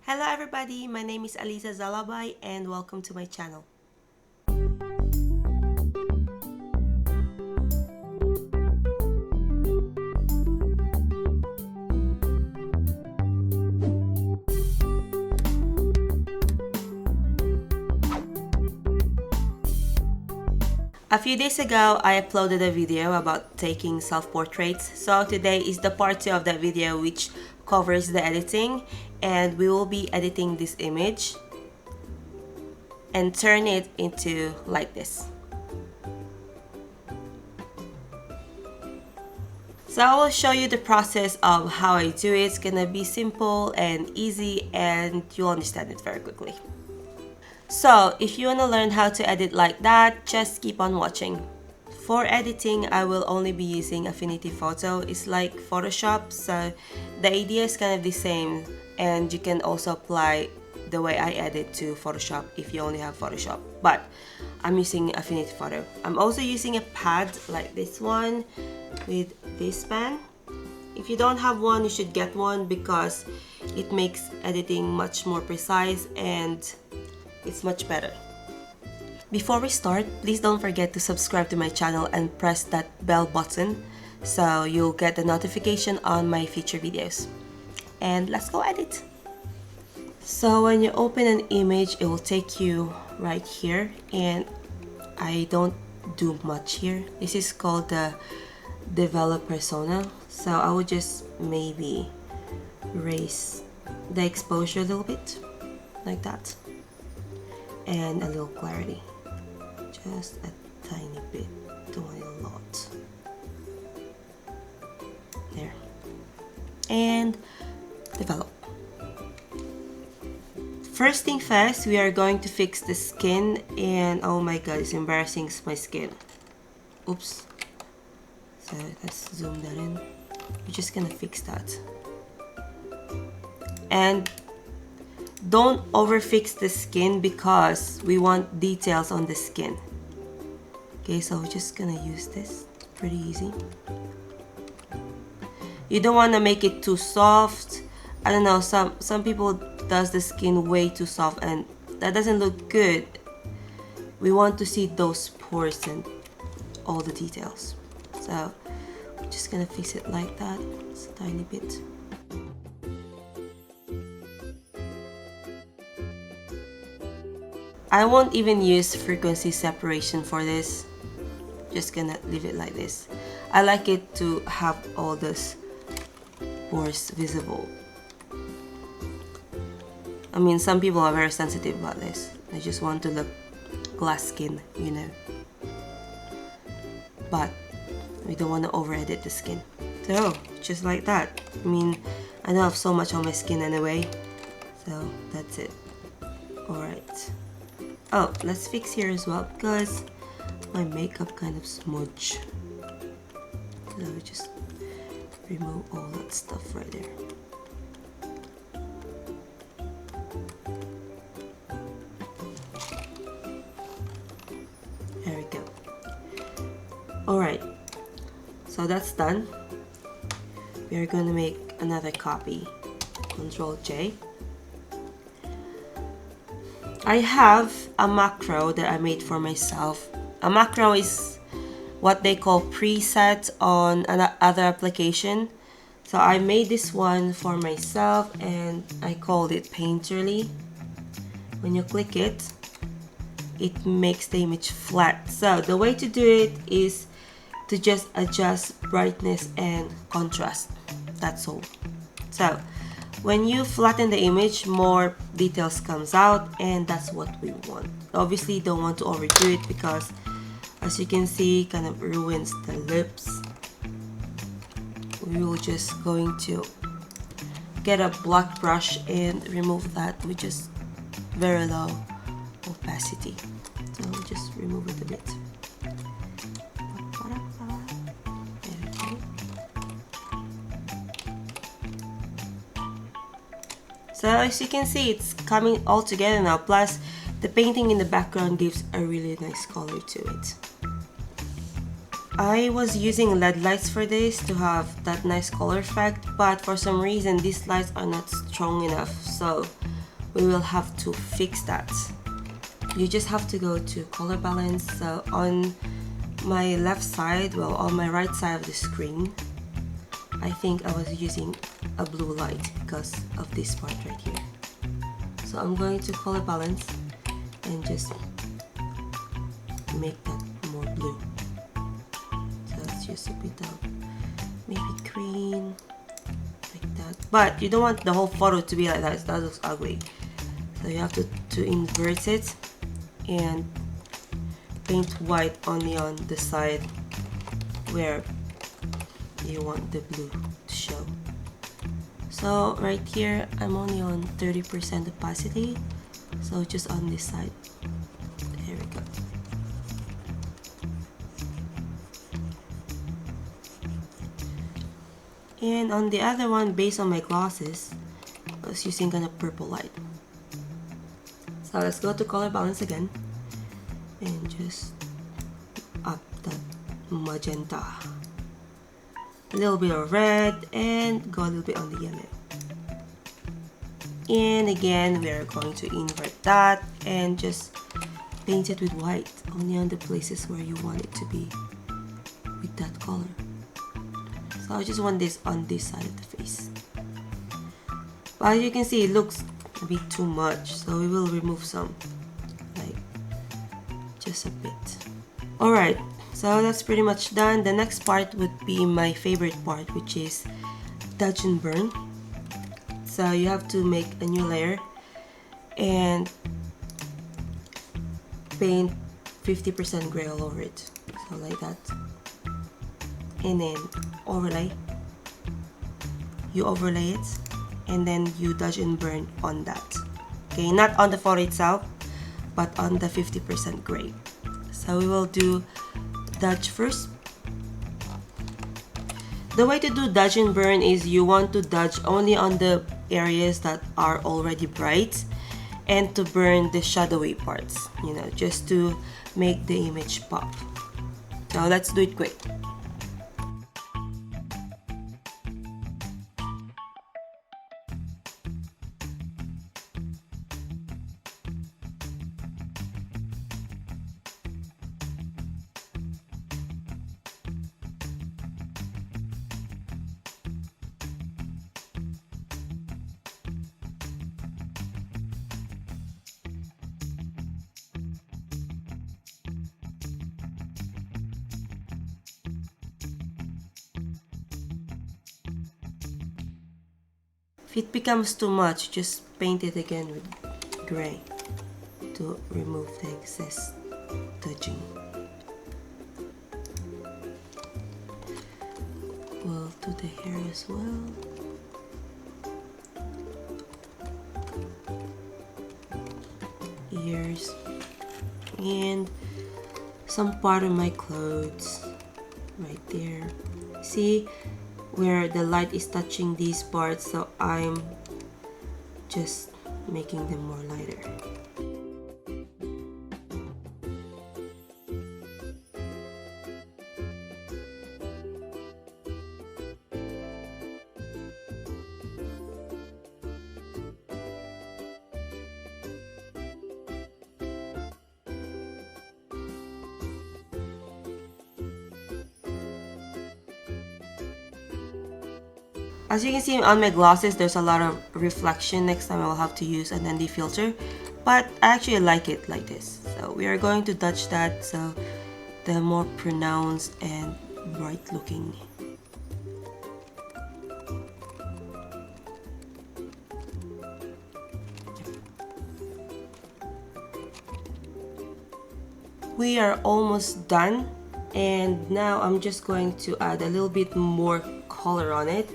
Hello everybody, my name is Alisa Zalabay and welcome to my channel. A few days ago, I uploaded a video about taking self-portraits. So today is the part 2 of that video which covers the editing, and we will be editing this image and turn it into like this. So I will show you the process of how I do it. It's gonna be simple and easy and you'll understand it very quickly. So if you want to learn how to edit like that, just keep on watching. For editing, I will only be using Affinity Photo. It's like Photoshop, so the idea is kind of the same, and you can also apply the way I edit to Photoshop if you only have Photoshop, but I'm using Affinity Photo. I'm also using a pad like this one with this pen. If you don't have one, you should get one because it makes editing much more precise and it's much better. Before we start, please don't forget to subscribe to my channel and press that bell button so you'll get the notification on my future videos. And let's go edit. So when you open an image, it will take you right here, and I don't do much here. This is called the develop persona. So I would just maybe raise the exposure a little bit like that, and a little clarity, just a tiny bit, don't want a lot. There, and develop. First thing first, we are going to fix the skin, and oh my god, it's embarrassing, it's my skin. Oops. So let's zoom that in. We're just gonna fix that. And don't overfix the skin because we want details on the skin. Okay, so we're just gonna use this. Pretty easy. You don't want to make it too soft. I don't know, some people does the skin way too soft and that doesn't look good. We want to see those pores and all the details. So I'm just gonna fix it like that. It's a tiny bit. I won't even use frequency separation for this. Just gonna leave it like this. I like it to have all this pores visible. I mean, some people are very sensitive about this. They just want to look glass skin, you know. But we don't want to over edit the skin. So, just like that. I mean, I don't have so much on my skin anyway. So, that's it. Alright. Oh, let's fix here as well because my makeup kind of smudge. So just remove all that stuff right there. There we go. Alright, so that's done. We are going to make another copy. Control J. I have a macro that I made for myself. A macro is what they call preset on another application. So I made this one for myself and I called it Painterly. When you click it, it makes the image flat. So the way to do it is to just adjust brightness and contrast. That's all. So when you flatten the image, more details comes out, and that's what we want. Obviously, don't want to overdo it because, as you can see, kind of ruins the lips. We will just going to get a black brush and remove that with just very low opacity. So we'll just remove it a bit. So as you can see, it's coming all together now. Plus, the painting in the background gives a really nice color to it. I was using LED lights for this to have that nice color effect, but for some reason these lights are not strong enough. So we will have to fix that. You just have to go to color balance. So on my left side, well, on my right side of the screen, I think I was using a blue light because of this part right here. So I'm going to color balance and just make that more blue. So let's use a bit of maybe green, like that. But you don't want the whole photo to be like that, that looks ugly. So you have to invert it and paint white only on the side where you want the blue to show. So right here, I'm only on 30% opacity, so just on this side. There we go. And on the other one, based on my glosses, I was using kind of purple light. So let's go to color balance again and just up that magenta. A little bit of red and go a little bit on the yellow. And again, we are going to invert that and just paint it with white only on the places where you want it to be with that color. So I just want this on this side of the face. But as you can see, it looks a bit too much, so we will remove some, like just a bit. Alright, so that's pretty much done. The next part would be my favorite part, which is dodge and burn. So you have to make a new layer and paint 50% gray all over it, so like that. And then overlay, you overlay it, and then you dodge and burn on that. Okay, not on the photo itself, but on the 50% gray. So we will do dodge first. The way to do dodge and burn is you want to dodge only on the areas that are already bright and to burn the shadowy parts, you know, just to make the image pop. So let's do it quick. If it becomes too much, just paint it again with gray to remove the excess dodging. We'll do the hair as well. Ears and some part of my clothes right there. See where the light is touching these parts, so I'm just making them more lighter. As you can see on my glosses, there's a lot of reflection. Next time I'll have to use an ND filter, but I actually like it like this. So we are going to touch that so the more pronounced and bright looking. We are almost done, and now I'm just going to add a little bit more color on it.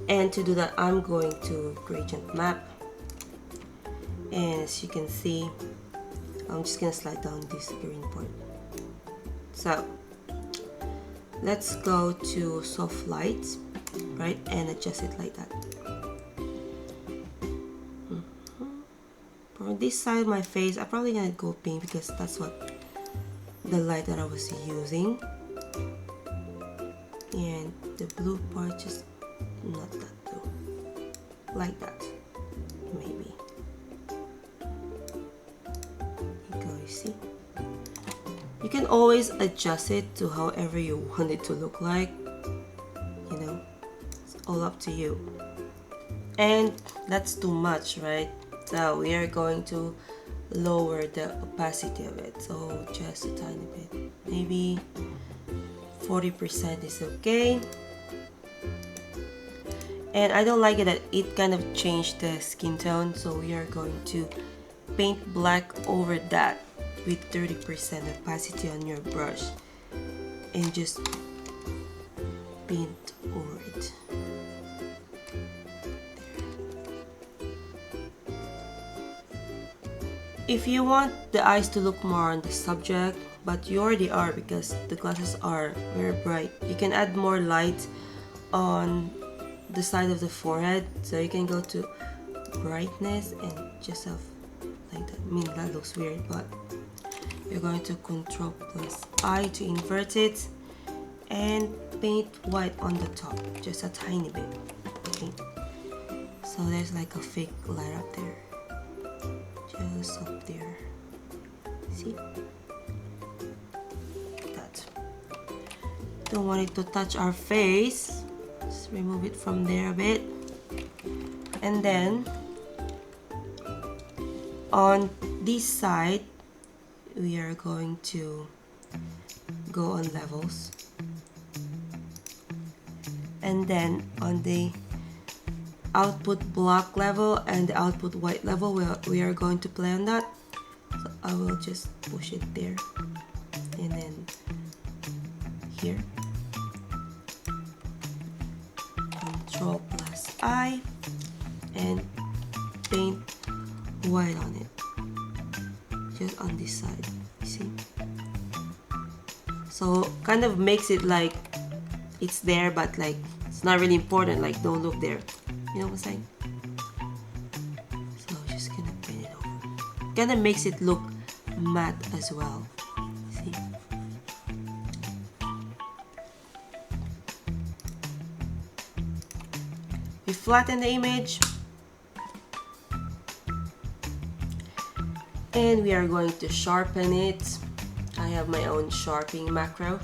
And to do that, I'm going to gradient map, and as you can see, I'm just gonna slide down this green part. So let's go to soft light, right, and adjust it like that. For this side of my face, I'm probably gonna go pink because that's what the light that I was using, and the blue part just not that blue, like that, maybe. can always adjust it to however you want it to look like. You know, it's all up to you. And that's too much, right? So we are going to lower the opacity of it. So just a tiny bit. Maybe 40% is okay. And I don't like it that it kind of changed the skin tone, so we are going to paint black over that with 30% opacity on your brush and just paint over it. If you want the eyes to look more on the subject, but you already are because the glasses are very bright, you can add more light on the side of the forehead. So you can go to brightness and just have like that. I mean, that looks weird, but you're going to Control plus I to invert it and paint white on the top, just a tiny bit. Okay. So there's like a fake light up there, just up there. See? That. Don't want it to touch our face. Just remove it from there a bit. And then on this side, we are going to go on levels. And then on the output black level and the output white level, we are going to play on that. So I will just push it there. And then here. Control plus I and paint white on it, just on this side, you see? So kind of makes it like it's there, but like it's not really important, like don't look there, you know what I'm saying? So just gonna paint it over. Kind of makes it look matte as well, see? We flatten the image and we are going to sharpen it. I have my own sharpening macro.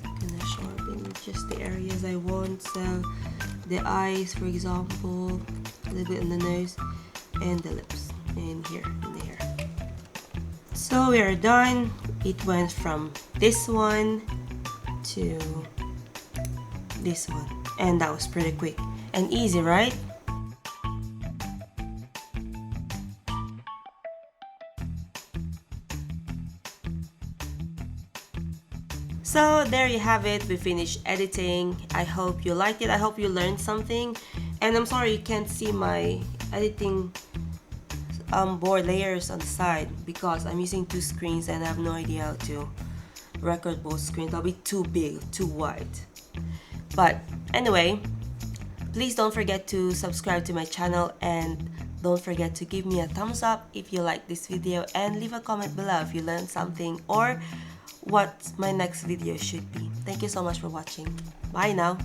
Gonna sharpen just the areas I want. So the eyes, for example, a little bit on the nose and the lips, and here and there. So we are done. It went from this one to this one, and that was pretty quick and easy, right? So there you have it. We finished editing. I hope you liked it. I hope you learned something. And I'm sorry you can't see my editing board layers on the side because I'm using two screens and I have no idea how to record both screens. They'll be too big, too wide. But anyway, please don't forget to subscribe to my channel and don't forget to give me a thumbs up if you like this video and leave a comment below if you learned something or what my next video should be. Thank you so much for watching. Bye now.